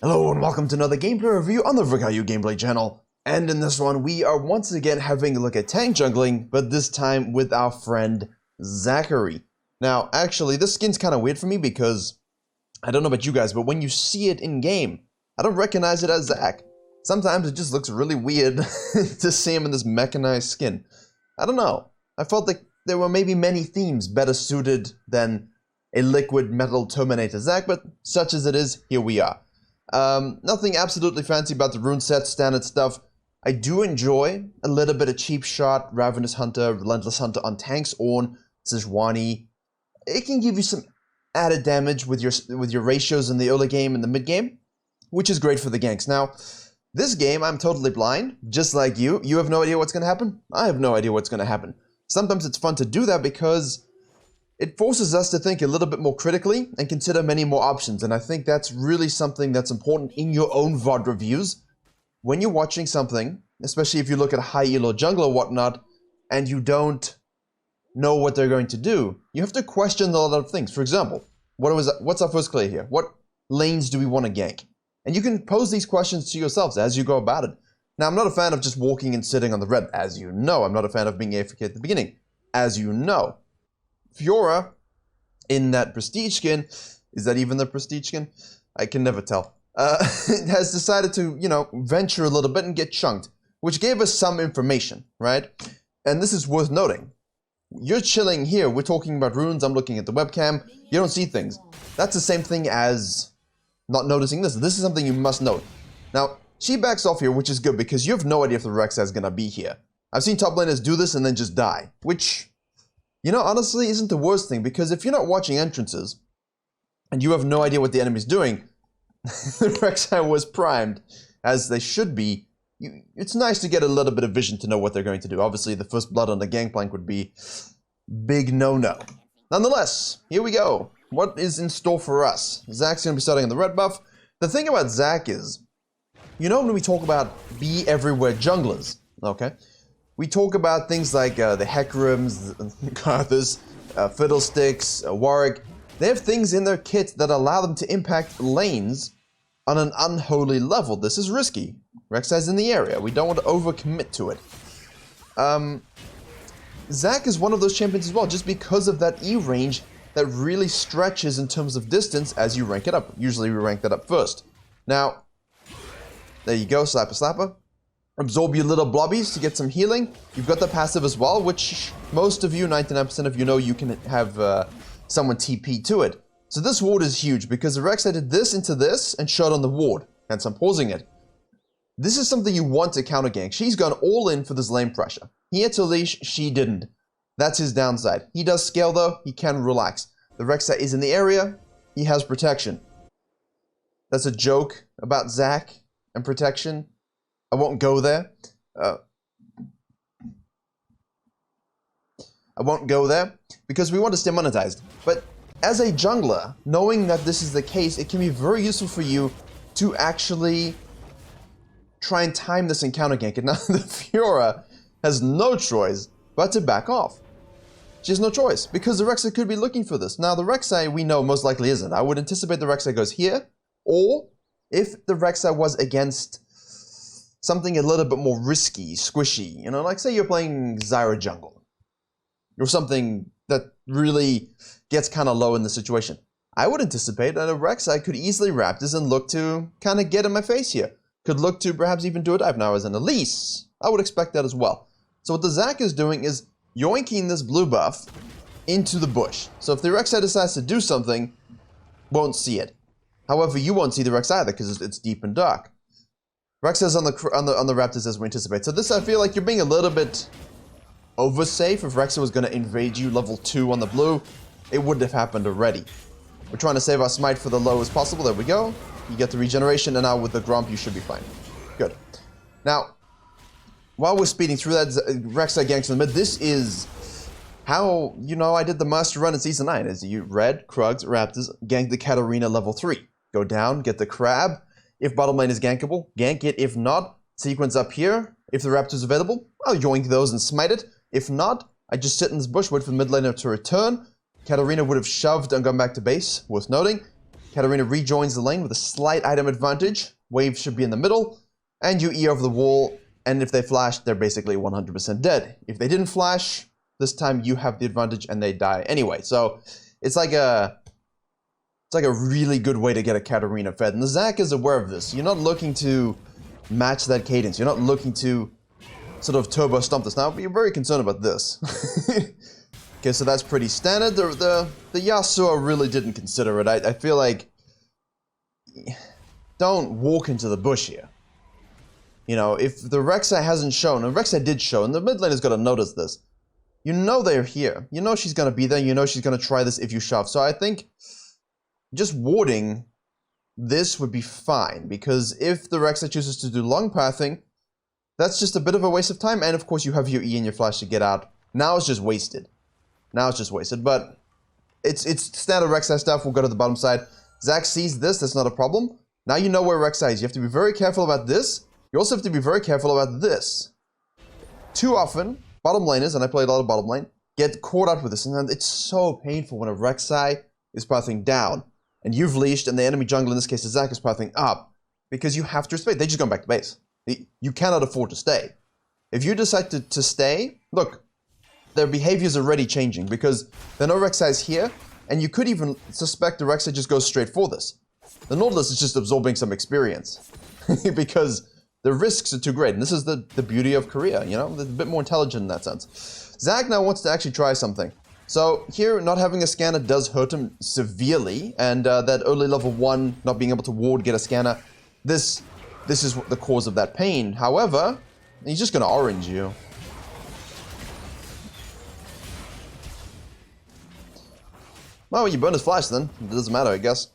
Hello and welcome to another gameplay review on the Virkayu gameplay channel. And in this one, we are once again having a look at tank jungling, but this time with our friend Zachary. Now, actually, this skin's kind of weird for me because, I don't know about you guys, but when you see it in game, I don't recognize it as Zach. Sometimes it just looks really weird to see him in this mechanized skin. I don't know. I felt like there were maybe many themes better suited than a liquid metal Terminator Zach, but such as it is, here we are. Nothing absolutely fancy about the rune set, standard stuff. I do enjoy a little bit of cheap shot, Ravenous Hunter, Relentless Hunter on tanks, Ornn, Sejuani. It can give you some added damage with your ratios in the early game and the mid game, which is great for the ganks. Now, this game, I'm totally blind, just like you. You have no idea what's going to happen. I have no idea what's going to happen. Sometimes it's fun to do that because it forces us to think a little bit more critically and consider many more options, and I think that's really something that's important in your own VOD reviews. When you're watching something, especially if you look at high elo jungle or whatnot, and you don't know what they're going to do, you have to question a lot of things. For example, what's our first clear here? What lanes do we want to gank? And you can pose these questions to yourselves as you go about it. Now, I'm not a fan of just walking and sitting on the red, as you know. I'm not a fan of being AFK at the beginning, as you know. Fiora, in that prestige skin, is that even the prestige skin? I can never tell, has decided to, venture a little bit and get chunked, which gave us some information, right? And this is worth noting. You're chilling here, we're talking about runes, I'm looking at the webcam, you don't see things. That's the same thing as not noticing this. This is something you must note. Now, she backs off here, which is good, because you have no idea if the Rek'Sai is going to be here. I've seen top laners do this and then just die, which, honestly isn't the worst thing, because if you're not watching entrances, and you have no idea what the enemy's doing, the Rek'Sai was primed, as they should be. It's nice to get a little bit of vision to know what they're going to do. Obviously, the first blood on the gangplank would be big no-no. Nonetheless, here we go. What is in store for us? Zach's going to be starting on the red buff. The thing about Zach is, when we talk about be everywhere junglers, okay? We talk about things like the Hecarims, Garthers, Fiddlesticks, Warwick. They have things in their kit that allow them to impact lanes on an unholy level. This is risky. Rek'Sai's in the area. We don't want to overcommit to it. Zach is one of those champions as well, just because of that E range that really stretches in terms of distance as you rank it up. Usually we rank that up first. Now, there you go, slapper slapper. Absorb your little blobbies to get some healing. You've got the passive as well, which most of you, 99% of you know you can have someone TP to it. So this ward is huge because the Rek'Sai did this into this and shot on the ward. Hence I'm pausing it. This is something you want to counter gank. She's gone all in for this lane pressure. He had to leash, she didn't. That's his downside. He does scale though, he can relax. The Rek'Sai is in the area, he has protection. That's a joke about Zach and protection. I won't go there. I won't go there because we want to stay monetized. But as a jungler, knowing that this is the case, it can be very useful for you to actually try and time this encounter gank. And now the Fiora has no choice but to back off. She has no choice because the Rek'Sai could be looking for this. Now the Rek'Sai we know most likely isn't. I would anticipate the Rek'Sai goes here, or if the Rek'Sai was against something a little bit more risky, squishy, like say you're playing Zyra jungle, or something that really gets kind of low in the situation. I would anticipate that a Rek'Sai could easily wrap this and look to kind of get in my face here. Could look to perhaps even do a dive. Now as an Elise, I would expect that as well. So what the Zach is doing is yoinking this blue buff into the bush. So if the Rek'Sai decides to do something, won't see it. However, you won't see the Rek'Sai either because it's deep and dark. Rek'Sai's on the Raptors as we anticipate. So this, I feel like you're being a little bit oversafe. If Rek'Sai was going to invade you level 2 on the blue, it wouldn't have happened already. We're trying to save our smite for the low as possible. There we go. You get the regeneration, and now with the Gromp, you should be fine. Good. Now, while we're speeding through that, Rek'Sai ganks in the mid. This is how, I did the master run in Season 9. As you red, Krugs, Raptors, gank the Katarina level 3. Go down, get the Crab. If bottom lane is gankable, gank it. If not, sequence up here. If the Raptor's available, I'll yoink those and smite it. If not, I just sit in this bush, wait for the mid laner to return. Katarina would have shoved and gone back to base, worth noting. Katarina rejoins the lane with a slight item advantage. Wave should be in the middle, and you E over the wall, and if they flash, they're basically 100% dead. If they didn't flash, this time you have the advantage and they die anyway. So it's like a really good way to get a Katarina fed, and the Zac is aware of this. You're not looking to match that cadence. You're not looking to sort of turbo stomp this. Now, you're very concerned about this. Okay, so that's pretty standard. The Yasuo really didn't consider it. I feel like don't walk into the bush here. You know, if the Rek'Sai hasn't shown, and Rek'Sai did show, and the mid lane is going to notice this. You know they're here. You know she's going to be there. You know she's going to try this if you shove. So I think just warding this would be fine, because if the Rek'Sai chooses to do long pathing, that's just a bit of a waste of time. And of course you have your E and your flash to get out. Now it's just wasted. Now it's just wasted, but it's standard Rek'Sai stuff. We'll go to the bottom side. Zac sees this. That's not a problem. Now you know where Rek'Sai is. You have to be very careful about this. You also have to be very careful about this. Too often, bottom laners, and I play a lot of bottom lane, get caught up with this, and it's so painful when a Rek'Sai is pathing down, and you've leashed, and the enemy jungle, in this case, the Zac, is pathing up, because you have to respect. They just gone back to base. You cannot afford to stay. If you decide to stay, look, their behavior is already changing, because there are no Rek'Sais here, and you could even suspect the Rek'Sai just goes straight for this. The Nautilus is just absorbing some experience, because the risks are too great, and this is the beauty of Korea, you know? They're a bit more intelligent in that sense. Zac now wants to actually try something. So here, not having a scanner does hurt him severely, and that early level 1, not being able to ward, get a scanner, this is the cause of that pain. However, he's just gonna orange you. Well, you burn his flash then. It doesn't matter, I guess.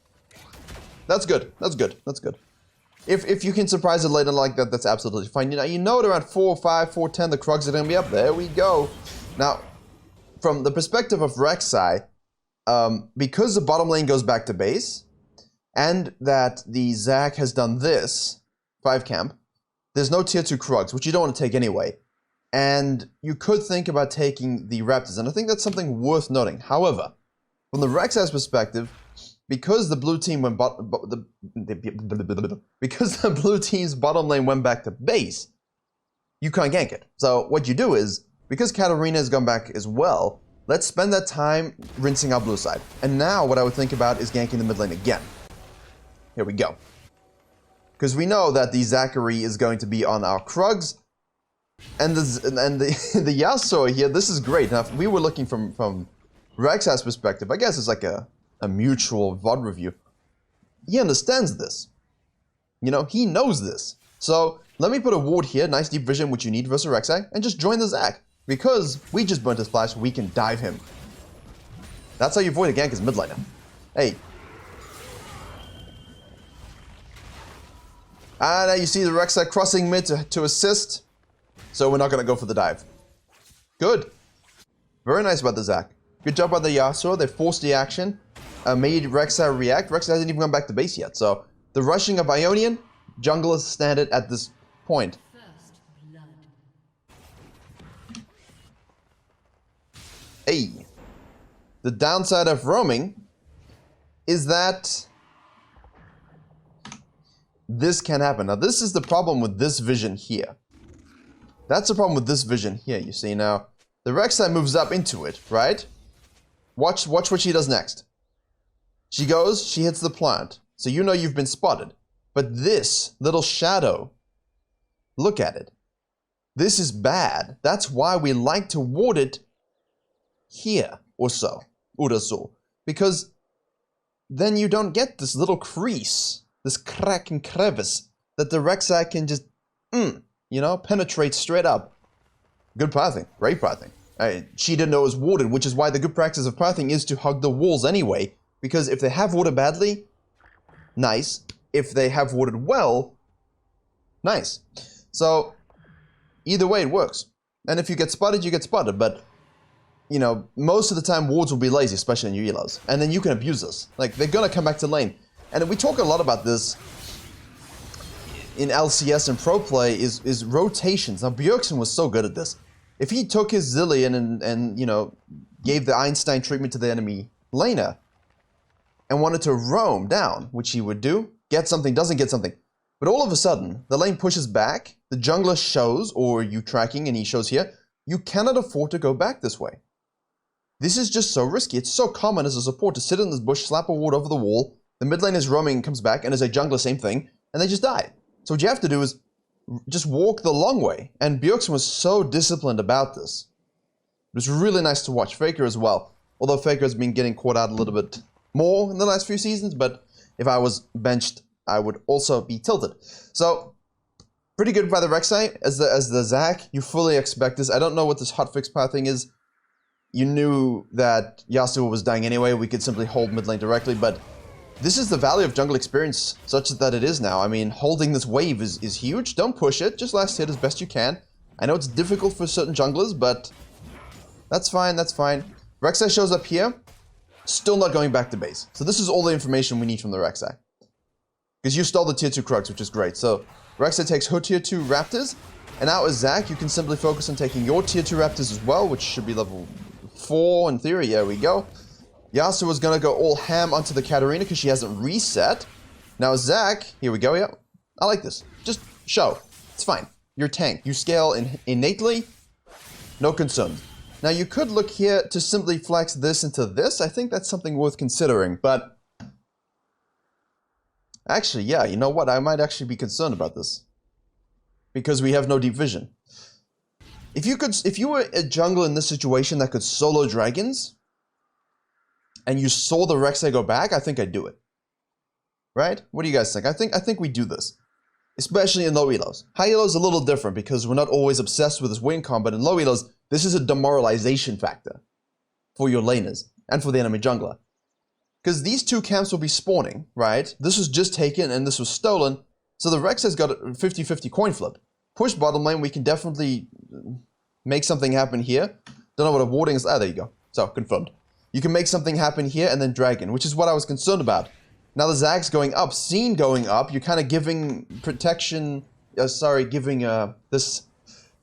That's good. That's good. That's good. If you can surprise it later like that, that's absolutely fine. You know at around 4-5, 4-10, the Krugs are going to be up. There we go. Now, from the perspective of Rek'Sai, because the bottom lane goes back to base, and that the Zac has done this, 5 camp, there's no tier 2 Krugs, which you don't want to take anyway. And you could think about taking the Raptors, and I think that's something worth noting. However, from the Rek'Sai's perspective, because the blue team went because the blue team's bottom lane went back to base, you can't gank it. So what you do is, because Katarina has gone back as well, let's spend that time rinsing our blue side. And now what I would think about is ganking the mid lane again. Here we go. Because we know that the Zachary is going to be on our Krugs, and the Yasuo here. This is great. Now, if we were looking from Rek'Sai's perspective, I guess it's like a mutual VOD review. He understands this. You know, he knows this. So let me put a ward here, nice deep vision, which you need versus Rek'Sai, and just join the Zac. Because we just burnt his flash, we can dive him. That's how you avoid a gank as mid laner. Hey. And now you see the Rek'Sai crossing mid to assist. So we're not going to go for the dive. Good. Very nice about the Zac. Good job by the Yasuo. They forced the action. Made Rek'Sai react. Rek'Sai hasn't even gone back to base yet. So the rushing of Ionian, jungle is standard at this point. Hey. The downside of roaming is that this can happen. Now this is the problem with this vision here. That's the problem with this vision here, you see. Now, the Rek'Sai moves up into it, right? Watch what she does next. She goes, she hits the plant. So you know you've been spotted. But this little shadow, look at it. This is bad. That's why we like to ward it here or so. Because then you don't get this little crease, this crack and crevice that the Rek'Sai can just, you know, penetrate straight up. Good pathing, great pathing. She didn't know it was warded, which is why the good practice of pathing is to hug the walls anyway. Because if they have warded badly, nice. If they have warded well, nice. So, either way it works. And if you get spotted, you get spotted. But, you know, most of the time wards will be lazy, especially in your elos. And then you can abuse this. Like, they're gonna come back to lane. And we talk a lot about this in LCS and pro play is rotations. Now, Bjergsen was so good at this. If he took his Zillion and you know, gave the Einstein treatment to the enemy laner, and wanted to roam down, which he would do. Get something, doesn't get something. But all of a sudden, the lane pushes back, the jungler shows, or you tracking and he shows here, you cannot afford to go back this way. This is just so risky. It's so common as a support to sit in this bush, slap a ward over the wall, the mid lane is roaming and comes back, and as a jungler, same thing, and they just die. So what you have to do is just walk the long way. And Bjergsen was so disciplined about this. It was really nice to watch. Faker as well. Although Faker has been getting caught out a little bit more in the last few seasons, but if I was benched, I would also be tilted. So, pretty good by the Rek'Sai. As the Zac, you fully expect this. I don't know what this hotfix path thing is. You knew that Yasuo was dying anyway. We could simply hold mid lane directly, but this is the value of jungle experience, such that it is now. I mean, holding this wave is huge. Don't push it. Just last hit as best you can. I know it's difficult for certain junglers, but that's fine, that's fine. Rek'Sai shows up here. Still not going back to base. So this is all the information we need from the Rek'Sai. Because you stole the tier 2 Krugs, which is great. So Rek'Sai takes her tier 2 Raptors. And now as Zac, you can simply focus on taking your tier 2 Raptors as well, which should be level 4 in theory. There we go. Yasuo is going to go all ham onto the Katarina because she hasn't reset. Now Zac, here we go, yeah. I like this. Just show. It's fine. You're tank. You scale innately. No concerns. Now you could look here to simply flex this into this. I think that's something worth considering, but actually, yeah, you know what? I might actually be concerned about this because we have no deep vision. If you were a jungle in this situation that could solo dragons and you saw the Rek'Sai go back, I think I'd do it. Right? What do you guys think? I think we do this. Especially in low elos. High elos is a little different because we're not always obsessed with this win con, but in low elos, this is a demoralization factor for your laners and for the enemy jungler. Because these two camps will be spawning, right? This was just taken and this was stolen. So the Rek'Sai's got a 50-50 coin flip. Push bottom lane, we can definitely make something happen here. Don't know what a warding is. Ah, there you go. So, confirmed. You can make something happen here and then dragon, which is what I was concerned about. Now the Zag's going up, scene going up, you're kind of giving protection, giving this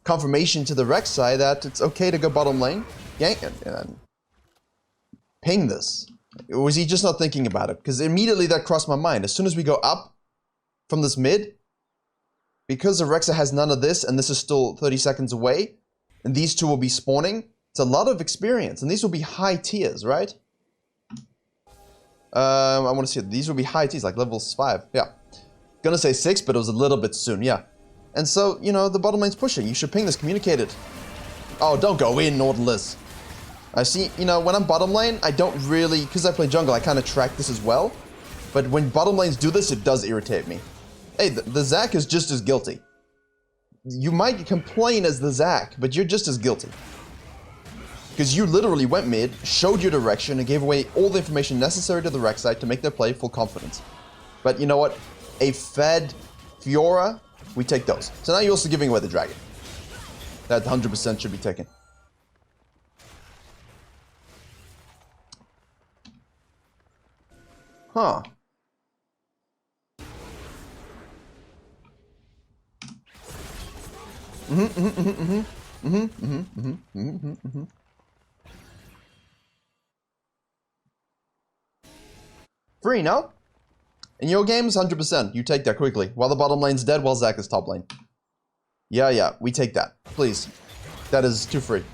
confirmation to the Rek'Sai that it's okay to go bottom lane. Yank and ping this. Or was he just not thinking about it? Because immediately that crossed my mind. As soon as we go up from this mid, because the Rek'Sai has none of this, and this is still 30 seconds away, and these two will be spawning, it's a lot of experience, and these will be high tiers, right? I want to see it. These will be high tiers, like levels 5. Yeah. Gonna say 6, but it was a little bit soon, yeah. And so, you know, the bottom lane's pushing. You should ping this, communicate it. Oh, don't go in, Nautilus. I see, you know, when I'm bottom lane, I don't really, because I play jungle, I kind of track this as well. But when bottom lanes do this, it does irritate me. Hey, the Zac is just as guilty. You might complain as the Zac, but you're just as guilty. Because you literally went mid, showed your direction, and gave away all the information necessary to the Rek'Sai to make their play full confidence. But you know what? A fed Fiora, we take those. So now you're also giving away the dragon. That 100% should be taken. Huh. Free, no? In your games, 100%. You take that quickly. While the bottom lane's dead, while Zac is top lane. Yeah, we take that. Please. That is too free.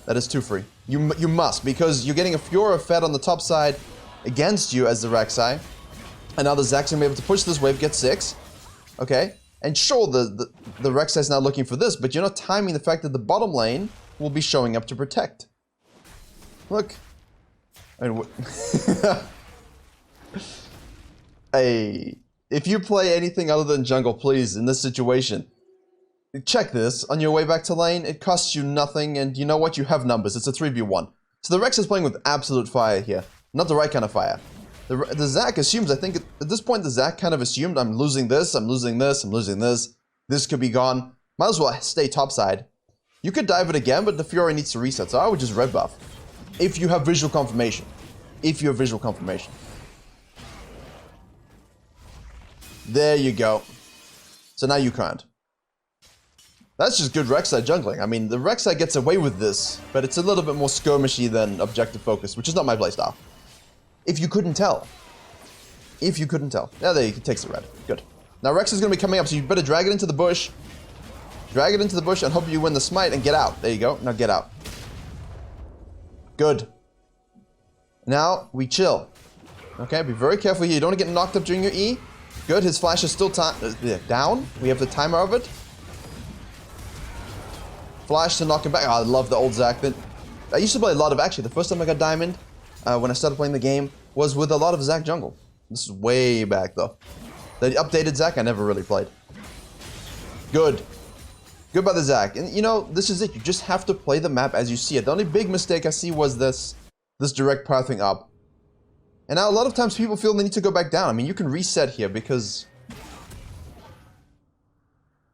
That is too free. You must, because you're getting a Fiora fed on the top side against you as the Rek'Sai. And now the Zac's gonna be able to push this wave, get 6. Okay? And sure, the Rek'Sai's now looking for this, but you're not timing the fact that the bottom lane will be showing up to protect. Look. I mean, hey, if you play anything other than jungle, please, in this situation, check this. On your way back to lane, it costs you nothing, and you know what? You have numbers. It's a 3v1. So the Rex is playing with absolute fire here. Not the right kind of fire. The Zac assumes, I think, at this point, the Zac kind of assumed, I'm losing this, I'm losing this, I'm losing this. This could be gone. Might as well stay topside. You could dive it again, but the Fiora needs to reset, so I would just red buff. If you have visual confirmation. If you have visual confirmation. There you go. So now you can't. That's just good Rek'Sai jungling. I mean, the Rek'Sai gets away with this, but it's a little bit more skirmishy than objective focus, which is not my playstyle. If you couldn't tell. If you couldn't tell. Yeah, there, he takes the red. Good. Now Rex is going to be coming up, so you better drag it into the bush. Drag it into the bush and hope you win the smite and get out. There you go. Now get out. Good. Now we chill. Okay, be very careful here. You don't want to get knocked up during your E. Good. His flash is still down. We have the timer of it. Flash to knock him back. Oh, I love the old Zac. I used to play a lot of, actually, the first time I got Diamond, when I started playing the game, was with a lot of Zac jungle. This is way back, though. The updated Zac I never really played. Good. Good by the Zac. And, you know, this is it. You just have to play the map as you see it. The only big mistake I see was this direct pathing up. And now a lot of times people feel they need to go back down. I mean, you can reset here because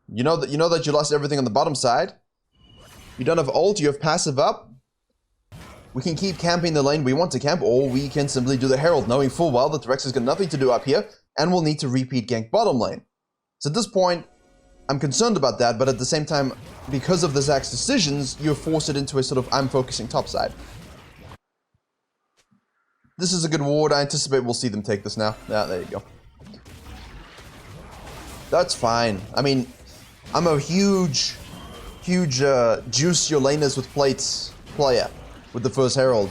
you know that you lost everything on the bottom side. You don't have ult, you have passive up. We can keep camping the lane we want to camp, or we can simply do the Herald, knowing full well that the Rex has got nothing to do up here, and we'll need to repeat gank bottom lane. So at this point, I'm concerned about that, but at the same time, because of the Zac's decisions, you force it into a sort of I'm focusing top side. This is a good ward. I anticipate we'll see them take this now. Yeah, there you go. That's fine. I mean, I'm a huge juice your laners with plates player with the first Herald.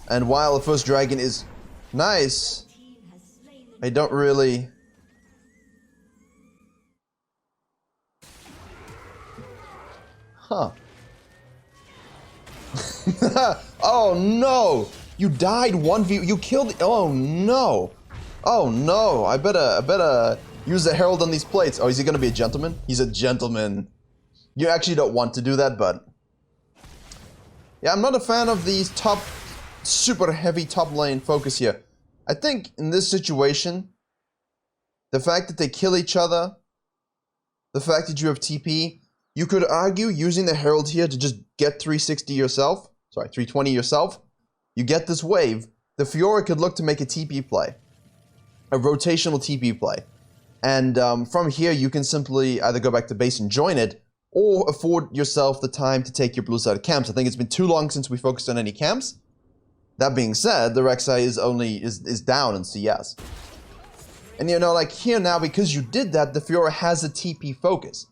And while the first Dragon is nice, I don't really... Huh. Oh no! You died 1v... You killed... Oh no! Oh no! I better use the Herald on these plates. Oh, is he gonna be a gentleman? He's a gentleman. You actually don't want to do that, but... Yeah, I'm not a fan of these super heavy top lane focus here. I think in this situation, the fact that they kill each other, the fact that you have TP, you could argue using the Herald here to just get 360 yourself. Sorry, 320 yourself. You get this wave. The Fiora could look to make a TP play. A rotational TP play. And from here, you can simply either go back to base and join it, or afford yourself the time to take your blue side camps. I think it's been too long since we focused on any camps. That being said, the Rek'Sai is down in CS. And you know, like here now, because you did that, the Fiora has a TP focus.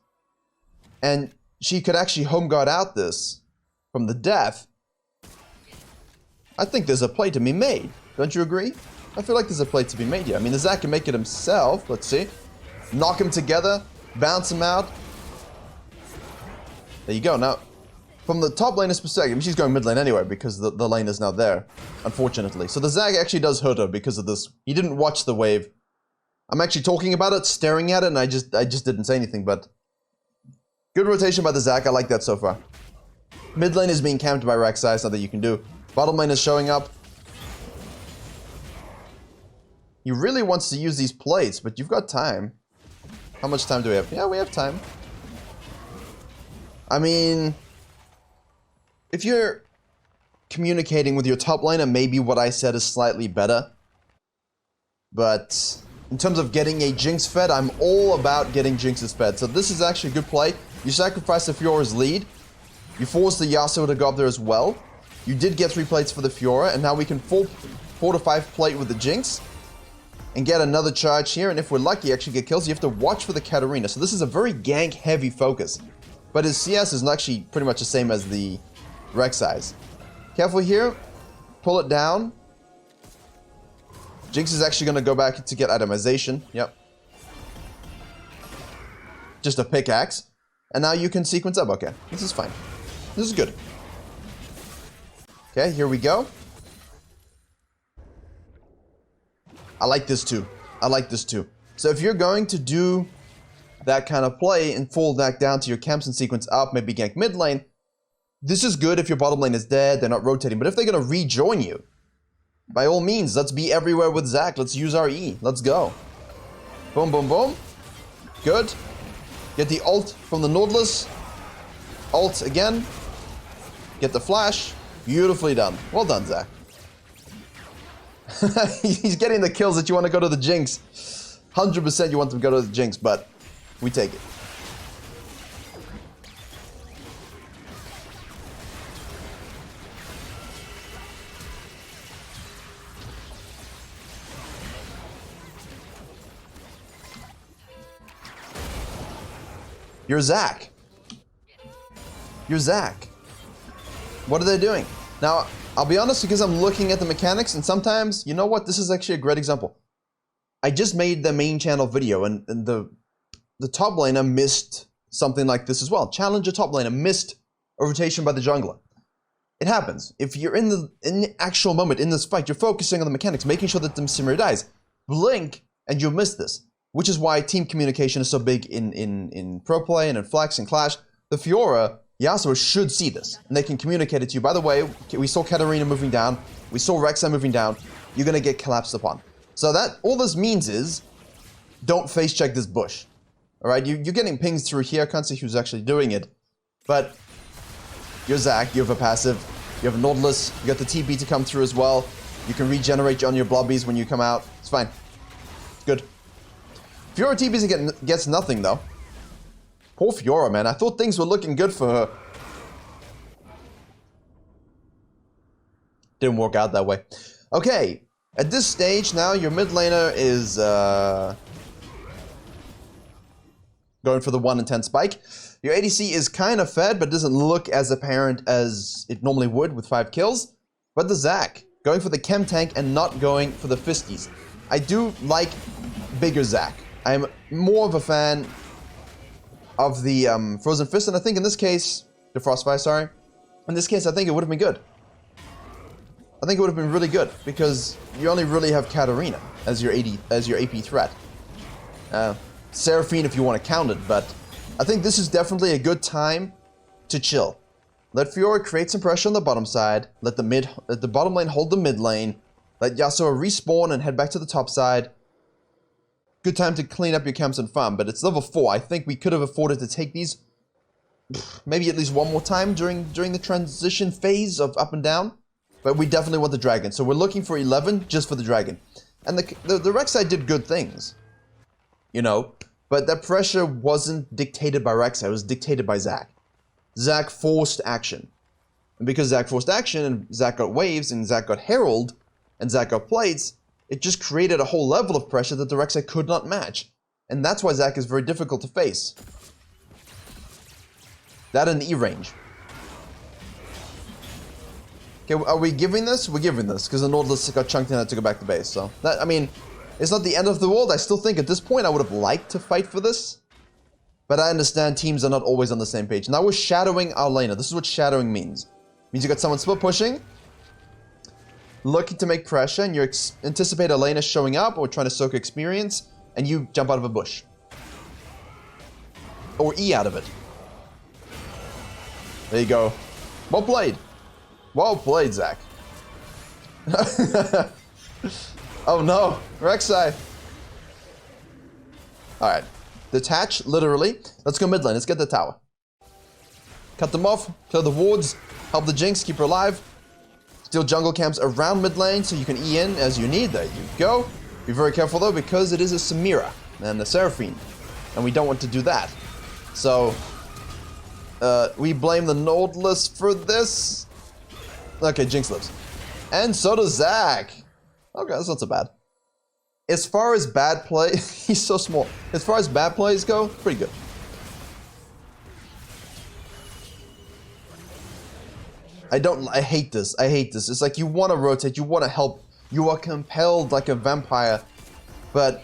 And she could actually home guard out this from the death. I think there's a play to be made. Don't you agree? I feel like there's a play to be made here. I mean, the Zac can make it himself. Let's see. Knock him together. Bounce him out. There you go. Now, from the top laner's perspective, I mean, she's going mid lane anyway because the lane is now there, unfortunately. So the Zac actually does hurt her because of this. He didn't watch the wave. I'm actually talking about it, staring at it, and I just didn't say anything, but... Good rotation by the Zac. I like that so far. Mid lane is being camped by Rek'Sai. It's nothing you can do. Bottom lane is showing up. He really wants to use these plates, but you've got time. How much time do we have? Yeah, we have time. I mean, if you're communicating with your top laner, maybe what I said is slightly better. But in terms of getting a Jinx fed, I'm all about getting Jinxes fed. So this is actually a good play. You sacrifice the Fiora's lead. You force the Yasuo to go up there as well. You did get 3 plates for the Fiora, and now we can 4 to 5 plate with the Jinx. And get another charge here, and if we're lucky, actually get kills. You have to watch for the Katarina. So this is a very gank-heavy focus. But his CS is actually pretty much the same as the Rek'Sai's. Careful here. Pull it down. Jinx is actually going to go back to get itemization. Yep. Just a pickaxe. And now you can sequence up. Okay, this is fine. This is good. Okay, here we go. I like this too. I like this too. So if you're going to do that kind of play and fall back down to your camps and sequence up, maybe gank mid lane, this is good if your bottom lane is dead, they're not rotating. But if they're going to rejoin you, by all means, let's be everywhere with Zac. Let's use our E. Let's go. Boom, boom, boom. Good. Get the ult from the Nautilus. Ult again. Get the flash. Beautifully done. Well done, Zac. He's getting the kills that you want to go to the Jinx. 100% you want to go to the Jinx, but we take it. You're Zac. You're Zac. What are they doing? Now, I'll be honest because I'm looking at the mechanics and sometimes, you know what? This is actually a great example. I just made the main channel video and the top laner missed something like this as well. Challenger top laner missed a rotation by the jungler. It happens. If you're in the actual moment, in this fight, you're focusing on the mechanics, making sure that the Simmer dies. Blink and you'll miss this. Which is why team communication is so big in Pro Play and in Flex and Clash. The Fiora, Yasuo should see this. And they can communicate it to you. By the way, we saw Katarina moving down. We saw Rek'Sai moving down. You're going to get collapsed upon. So that all this means is, don't face check this bush. Alright, you're getting pings through here. I can't see who's actually doing it. But you're Zac, you have a passive. You have a Nautilus. You got the TP to come through as well. You can regenerate on your Blobbies when you come out. It's fine. It's good. Fiora TPs gets nothing though. Poor Fiora, man. I thought things were looking good for her. Didn't work out that way. Okay. At this stage now, your mid laner is going for the 1 in 10 spike. Your ADC is kind of fed, but doesn't look as apparent as it normally would with 5 kills. But the Zac, going for the chem tank and not going for the fisties. I do like bigger Zac. I'm more of a fan of the Frozen Fist, and I think in this case, the Frostfire, sorry. In this case, I think it would have been good. I think it would have been really good, because you only really have Katarina as your AP threat. Seraphine if you want to count it, but I think this is definitely a good time to chill. Let Fiora create some pressure on the bottom side, let the bottom lane hold the mid lane, let Yasuo respawn and head back to the top side. Good time to clean up your camps and farm, but it's level 4. I think we could have afforded to take these maybe at least one more time during the transition phase of up and down. But we definitely want the dragon, so we're looking for 11 just for the dragon. And the Rek'Sai did good things, you know, but that pressure wasn't dictated by Rek'Sai, it was dictated by Zac. Zac forced action. And because Zac forced action, and Zac got waves, and Zac got herald, and Zac got plates, it just created a whole level of pressure that the Rek'Sai could not match. And that's why Zac is very difficult to face. That and E range. Okay, are we giving this? We're giving this, because the Nautilus got chunked in and had to go back to base, so... That, I mean, it's not the end of the world. I still think at this point I would have liked to fight for this. But I understand teams are not always on the same page. Now we're shadowing our laner. This is what shadowing means. It means you got someone split pushing, looking to make pressure, and you anticipate a laner showing up or trying to soak experience, and you jump out of a bush. Or E out of it. There you go. Well played. Well played, Zac. Oh no, Rek'Sai. Alright. Detach, literally. Let's go mid lane. Let's get the tower. Cut them off, clear the wards, help the Jinx, keep her alive. Steal jungle camps around mid lane so you can E in as you need. There you go. Be very careful though, because it is a Samira and a Seraphine. And we don't want to do that. So, we blame the Nautilus for this. Okay, Jinx lives. And so does Zac. Okay, that's not so bad. As far as bad play, he's so small. As far as bad plays go, pretty good. I hate this. I hate this. It's like you want to rotate, you want to help. You are compelled like a vampire, but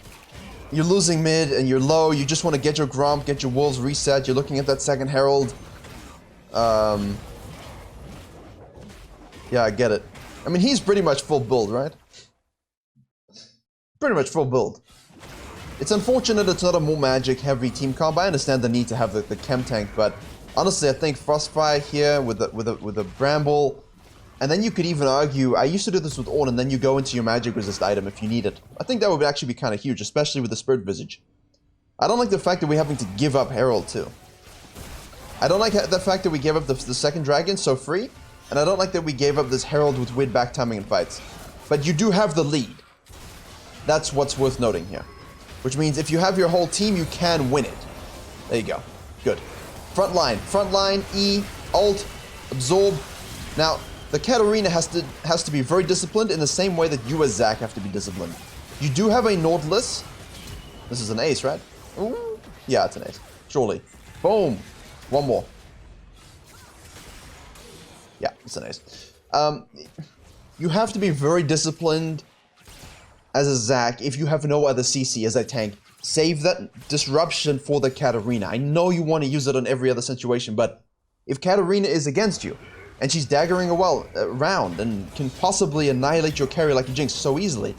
you're losing mid and you're low. You just want to get your Gromp, get your Wolves reset. You're looking at that second Herald. Yeah, I get it. I mean, he's pretty much full build, right? Pretty much full build. It's unfortunate it's not a more magic heavy team comp. I understand the need to have the chem tank, but honestly, I think Frostfire here with a Bramble, and then you could even argue, I used to do this with Ornn, and then you go into your magic resist item if you need it. I think that would actually be kind of huge, especially with the Spirit Visage. I don't like the fact that we're having to give up Herald too. I don't like the fact that we gave up the second dragon so free, and I don't like that we gave up this Herald with weird back timing in fights. But you do have the lead. That's what's worth noting here. Which means if you have your whole team, you can win it. There you go. Good. Front line, E, ult, absorb. Now, the Katarina has to be very disciplined in the same way that you as Zac have to be disciplined. You do have a Nautilus. This is an ace, right? Ooh. Yeah, it's an ace. Surely. Boom. One more. Yeah, it's a nice. You have to be very disciplined as a Zac if you have no other CC as a tank. Save that disruption for the Katarina. I know you want to use it on every other situation, but if Katarina is against you, and she's daggering around and can possibly annihilate your carry like a Jinx so easily,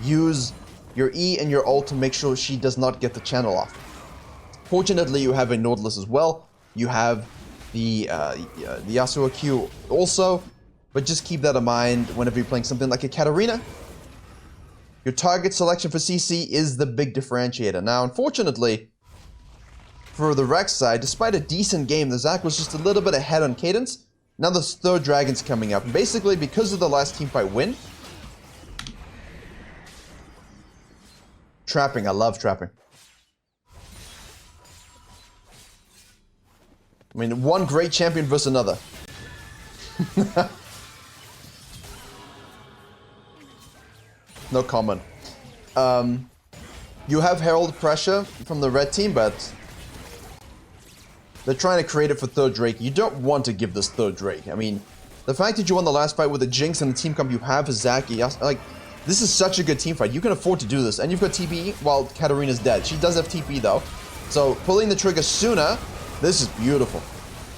use your E and your ult to make sure she does not get the channel off. Fortunately, you have a Nautilus as well. You have the Yasuo Q also, but just keep that in mind whenever you're playing something like a Katarina. Your target selection for CC is the big differentiator. Now, unfortunately, for the Rex side, despite a decent game, the Zac was just a little bit ahead on cadence. Now the third dragon's coming up. And basically, because of the last teamfight win... Trapping. I love trapping. I mean, one great champion versus another. No comment. You have Herald pressure from the red team, but... they're trying to create it for third Drake. You don't want to give this third Drake. I mean, the fact that you won the last fight with the Jinx and the team comp you have is Zac, like, this is such a good team fight. You can afford to do this. And you've got TP while Katarina's dead. She does have TP though. So pulling the trigger sooner, this is beautiful.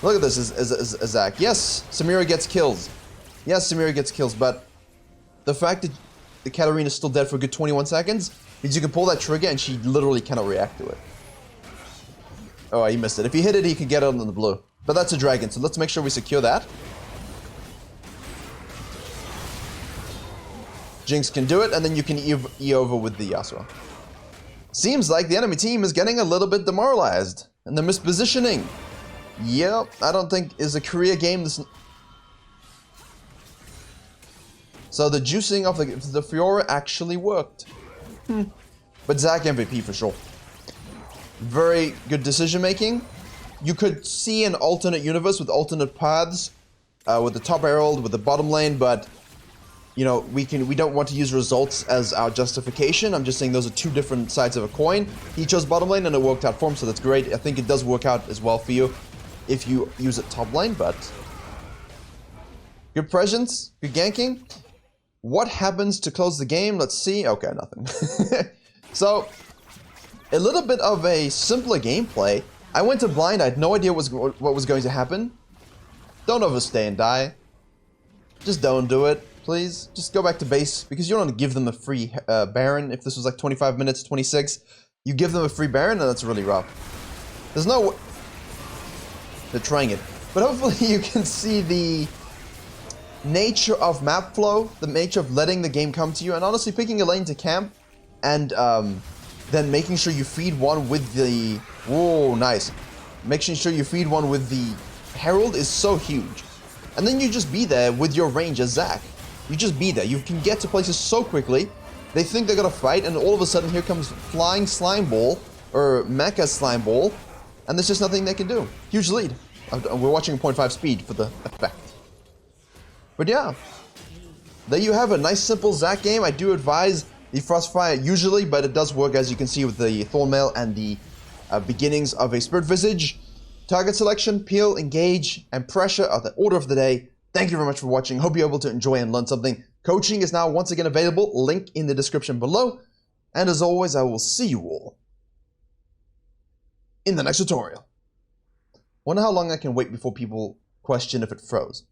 Look at this as Zac. Yes, Samira gets kills. Yes, Samira gets kills, but the fact that the Katarina's still dead for a good 21 seconds means you can pull that trigger and she literally cannot react to it. Oh, he missed it. If he hit it, he could get it on the blue. But that's a dragon, so let's make sure we secure that. Jinx can do it, and then you can E over with the Yasuo. Seems like the enemy team is getting a little bit demoralized. And they're mispositioning. Yep, I don't think is a Korea game this... So the juicing of the Fiora actually worked. But Zac MVP for sure. Very good decision making. You could see an alternate universe with alternate paths, with the top herald, with the bottom lane, but you know, we don't want to use results as our justification. I'm just saying those are two different sides of a coin. He chose bottom lane and it worked out for him, so that's great. I think it does work out as well for you if you use it top lane, but good presence, good ganking. What happens to close the game? Let's see. Okay, nothing. So, a little bit of a simpler gameplay. I went to blind. I had no idea what was going to happen. Don't overstay and die. Just don't do it, please. Just go back to base, because you don't want to give them a free Baron. If this was like 25 minutes, 26, you give them a free Baron, and that's really rough. There's no... They're trying it. But hopefully you can see the nature of map flow, the nature of letting the game come to you, and honestly picking a lane to camp, and then making sure you feed one with the... Whoa, nice. Making sure you feed one with the Herald is so huge. And then you just be there with your range as Zac. You just be there. You can get to places so quickly. They think they're gonna fight, and all of a sudden here comes Flying Slime Ball, or Mecha Slime Ball, and there's just nothing they can do. Huge lead. We're watching 0.5 speed for the effect. But yeah, there you have a nice simple Zac game. I do advise the Frostfire usually, but it does work, as you can see, with the Thornmail and the beginnings of a Spirit Visage. Target selection, peel, engage, and pressure are the order of the day. Thank you very much for watching. Hope you're able to enjoy and learn something. Coaching is now once again available. Link in the description below. And as always, I will see you all in the next tutorial. Wonder how long I can wait before people question if it froze.